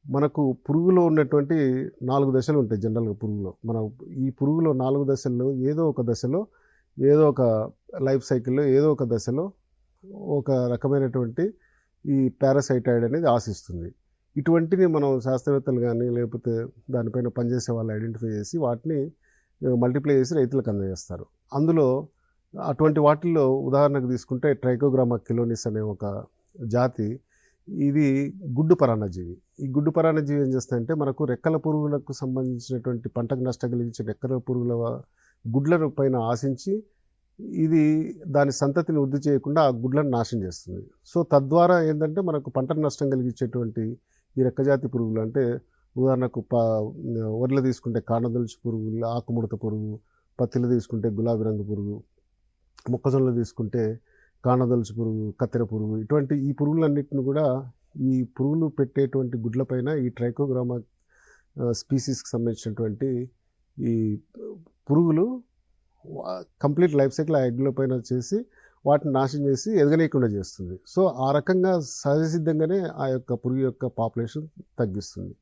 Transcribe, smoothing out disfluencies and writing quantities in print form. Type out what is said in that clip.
మనకు పురుగులో ఉన్నటువంటి 4 దశలు ఉంటాయి జనరల్‌గా పురుగులో. ఈ పురుగులో 4 దశల్లో ఏదో ఒక లైఫ్ సైకిల్‌లో ఏదో ఒక దశలో ఒక రకమైనటువంటి ఈ పారాసైటాయిడ్ అనేది ఆశిస్తుంది. ఇటువంటివి మనం శాస్త్రవేత్తలు గానీ, లేకపోతే దానిపైన పనిచేసే వాళ్ళు ఐడెంటిఫై చేసి వాటిని మల్టిప్లై చేసి రైతులకు అందజేస్తారు. అందులో అటువంటి వాటిల్లో ఉదాహరణకు తీసుకుంటే ట్రైకోగ్రామా కిలోనిస్ అనే ఒక జాతి, ఇది గుడ్డు పరాన్నజీవి. ఈ గుడ్డు పరాన్నజీవి ఏం చేస్తాయంటే మనకు రెక్కల పురుగులకు సంబంధించినటువంటి పంటకు నష్టం కలిగించే రెక్కల పురుగుల గుడ్ల పైన ఆశించి ఇది దాని సంతతిని వృద్ధి చేయకుండా ఆ గుడ్లను నాశనం చేస్తుంది. సో తద్వారా ఏంటంటే మనకు పంటకు నష్టం కలిగించేటువంటి ఈ రెక్కజాతి పురుగులు అంటే ఉదాహరణకు వరిలో తీసుకుంటే కాండదొలుచు పురుగు, ఆకుముడత పురుగు, పత్తిలో తీసుకుంటే గులాబీ రంగు పురుగు, మొక్కజొన్నలో తీసుకుంటే కాండదొలుచు పురుగు, కత్తెర పురుగు, ఇటువంటి ఈ పురుగులన్నిటిని కూడా ఈ పురుగులు పెట్టేటువంటి గుడ్లపైన ఈ ట్రైకోగ్రామా స్పీసీస్కి సంబంధించినటువంటి ఈ పురుగులు కంప్లీట్ లైఫ్ సైకిల్ ఆ ఎగ్ల పైన చేసి వాటిని నాశనం చేసి ఎదగనీయకుండా చేస్తుంది. సో ఆ రకంగా సహజసిద్ధంగానే ఆ యొక్క పురుగు యొక్క పాపులేషన్ తగ్గిస్తుంది.